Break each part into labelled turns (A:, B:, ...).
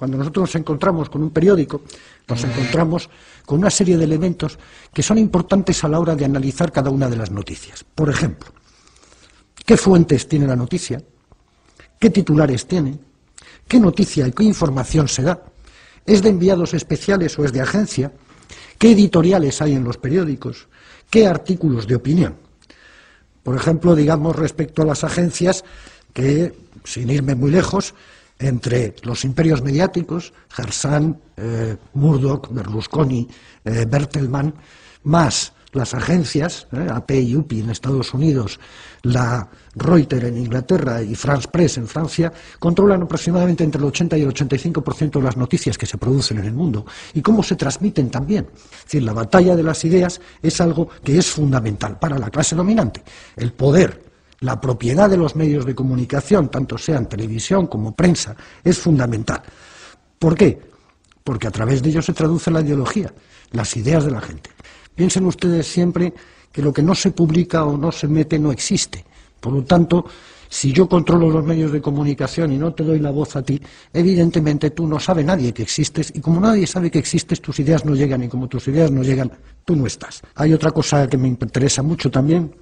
A: Cuando nosotros nos encontramos con un periódico, nos encontramos con una serie de elementos que son importantes a la hora de analizar cada una de las noticias. Por ejemplo, ¿qué fuentes tiene la noticia? ¿Qué titulares tiene? ¿Qué noticia y qué información se da? ¿Es de enviados especiales o es de agencia? ¿Qué editoriales hay en los periódicos? ¿Qué artículos de opinión? Por ejemplo, digamos respecto a las agencias que, sin irme muy lejos, entre los imperios mediáticos, Harsan, Murdoch, Berlusconi, Bertelsmann, más las agencias, AP y UPI en Estados Unidos, la Reuters en Inglaterra y France Press en Francia, controlan aproximadamente entre el 80 y el 85% de las noticias que se producen en el mundo y cómo se transmiten también. Es decir, la batalla de las ideas es algo que es fundamental para la clase dominante. El poder, la propiedad de los medios de comunicación, tanto sean televisión como prensa, es fundamental. ¿Por qué? Porque a través de ello se traduce la ideología, las ideas de la gente. Piensen ustedes siempre que lo que no se publica o no se mete no existe. Por lo tanto, si yo controlo los medios de comunicación y no te doy la voz a ti, evidentemente tú no sabe nadie que existes, y como nadie sabe que existes, tus ideas no llegan, y como tus ideas no llegan, tú no estás. Hay otra cosa que me interesa mucho también,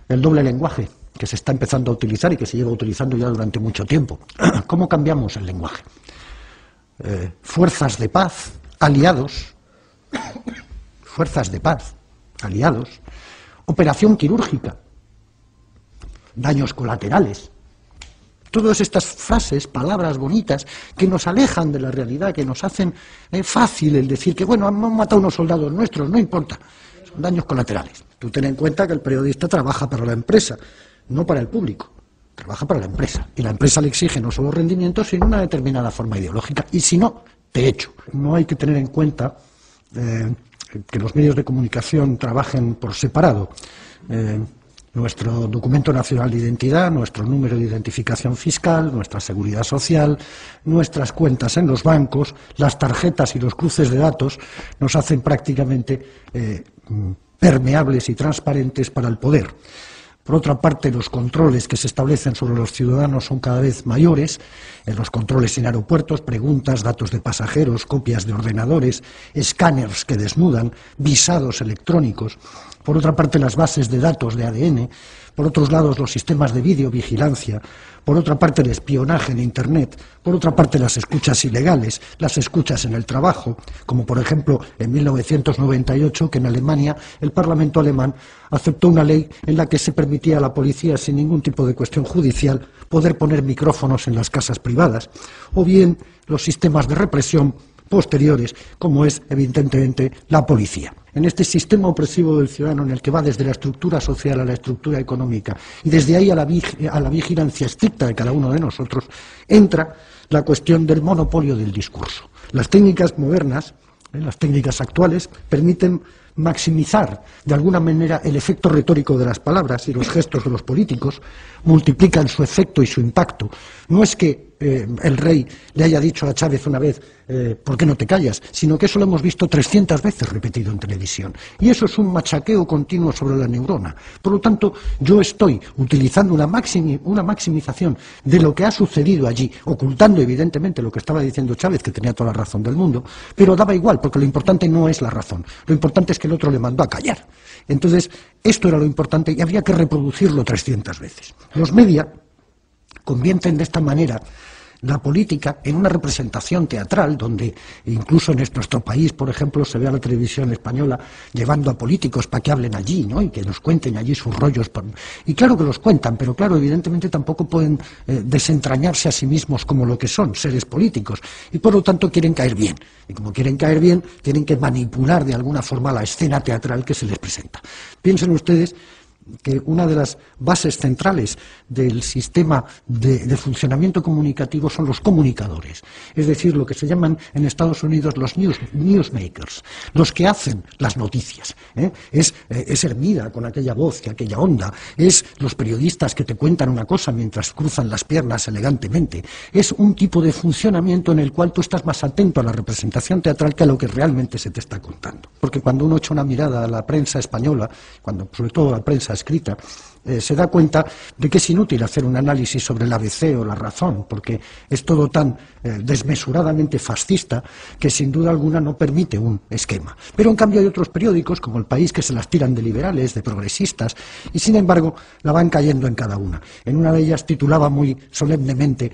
A: el doble lenguaje, que se está empezando a utilizar y que se lleva utilizando ya durante mucho tiempo. ¿Cómo cambiamos el lenguaje? Fuerzas de paz, aliados, fuerzas de paz, aliados, operación quirúrgica, daños colaterales. Todas estas frases, palabras bonitas, que nos alejan de la realidad, que nos hacen fácil el decir que, bueno, han matado unos soldados nuestros, no importa, son daños colaterales. Tú ten en cuenta que el periodista trabaja para la empresa, no para el público, trabaja para la empresa. Y la empresa le exige no solo rendimientos, sino una determinada forma ideológica. Y si no, te echo. No hay que tener en cuenta que los medios de comunicación trabajen por separado. Nuestro documento nacional de identidad, nuestro número de identificación fiscal, nuestra seguridad social, nuestras cuentas en los bancos, las tarjetas y los cruces de datos nos hacen prácticamente permeables y transparentes para el poder. Por otra parte, los controles que se establecen sobre los ciudadanos son cada vez mayores, los controles en aeropuertos, preguntas, datos de pasajeros, copias de ordenadores, escáneres que desnudan, visados electrónicos. Por otra parte, las bases de datos de ADN, por otros lados, los sistemas de videovigilancia, por otra parte, el espionaje en Internet, por otra parte, las escuchas ilegales, las escuchas en el trabajo, como por ejemplo en 1998, que en Alemania el Parlamento alemán aceptó una ley en la que se permitía a la policía, sin ningún tipo de cuestión judicial, poder poner micrófonos en las casas privadas, o bien los sistemas de represión posteriores, como es evidentemente la policía. En este sistema opresivo del ciudadano, en el que va desde la estructura social a la estructura económica y desde ahí a la vigilancia estricta de cada uno de nosotros, entra la cuestión del monopolio del discurso. Las técnicas modernas, las técnicas actuales, permiten maximizar de alguna manera el efecto retórico de las palabras, y los gestos de los políticos multiplican su efecto y su impacto. No es que el rey le haya dicho a Chávez una vez ¿por qué no te callas?, sino que eso lo hemos visto 300 veces repetido en televisión, y eso es un machaqueo continuo sobre la neurona. Por lo tanto, yo estoy utilizando una maximización de lo que ha sucedido allí, ocultando evidentemente lo que estaba diciendo Chávez, que tenía toda la razón del mundo, pero daba igual, porque lo importante no es la razón, lo importante es que el otro le mandó a callar. Entonces, esto era lo importante y habría que reproducirlo 300 veces. Los media convierten de esta manera la política en una representación teatral, donde incluso en nuestro país, por ejemplo, se ve a la televisión española llevando a políticos para que hablen allí, ¿no?, y que nos cuenten allí sus rollos. Y claro que los cuentan, pero claro, evidentemente tampoco pueden desentrañarse a sí mismos como lo que son, seres políticos, y por lo tanto quieren caer bien. Y como quieren caer bien, tienen que manipular de alguna forma la escena teatral que se les presenta. Piensen ustedes que una de las bases centrales del sistema de funcionamiento comunicativo son los comunicadores, es decir, lo que se llaman en Estados Unidos los newsmakers, los que hacen las noticias. Es Hermida con aquella voz y aquella onda, es los periodistas que te cuentan una cosa mientras cruzan las piernas elegantemente, es un tipo de funcionamiento en el cual tú estás más atento a la representación teatral que a lo que realmente se te está contando. Porque cuando uno echa una mirada a la prensa española, sobre todo a la prensa escrita, se da cuenta de que es inútil hacer un análisis sobre el ABC o la razón, porque es todo tan desmesuradamente fascista que sin duda alguna no permite un esquema. Pero en cambio hay otros periódicos, como El País, que se las tiran de liberales, de progresistas, y sin embargo la van cayendo en cada una. En una de ellas titulaba muy solemnemente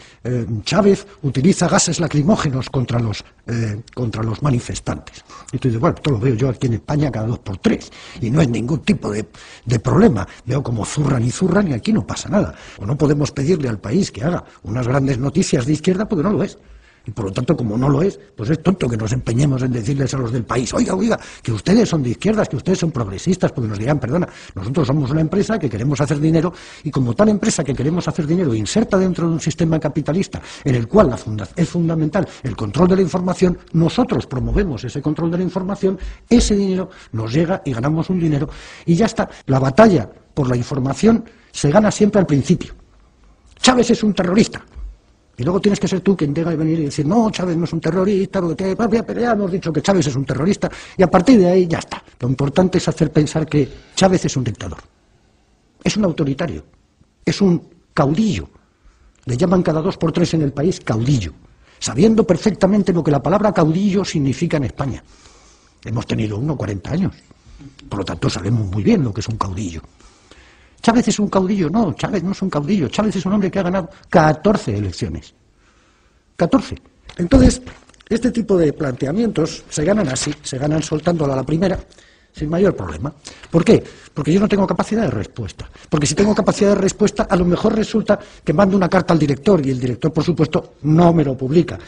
A: Chávez utiliza gases lacrimógenos contra los manifestantes. Y tú dices, bueno, esto lo veo yo aquí en España cada 2 por 3 y no es ningún tipo de problema. Veo como zurran y aquí no pasa nada. O no podemos pedirle al país que haga unas grandes noticias de izquierda porque no lo es. Y por lo tanto, como no lo es, pues es tonto que nos empeñemos en decirles a los del país, oiga, que ustedes son de izquierdas, que ustedes son progresistas, porque nos dirán, perdona, nosotros somos una empresa que queremos hacer dinero y como tal empresa que queremos hacer dinero inserta dentro de un sistema capitalista en el cual es fundamental el control de la información, nosotros promovemos ese control de la información, ese dinero nos llega y ganamos un dinero y ya está. La batalla por la información se gana siempre al principio. Chávez es un terrorista. Y luego tienes que ser tú quien tenga que venir y decir, no, Chávez no es un terrorista, pero ya hemos dicho que Chávez es un terrorista, y a partir de ahí ya está. Lo importante es hacer pensar que Chávez es un dictador, es un autoritario, es un caudillo. Le llaman cada 2 por 3 en el país caudillo, sabiendo perfectamente lo que la palabra caudillo significa en España. Hemos tenido 40 años, por lo tanto sabemos muy bien lo que es un caudillo. ¿Chávez es un caudillo? No, Chávez no es un caudillo. Chávez es un hombre que ha ganado 14 elecciones. 14. Entonces, este tipo de planteamientos se ganan así, se ganan soltándola a la primera, sin mayor problema. ¿Por qué? Porque yo no tengo capacidad de respuesta. Porque si tengo capacidad de respuesta, a lo mejor resulta que mando una carta al director y el director, por supuesto, no me lo publica.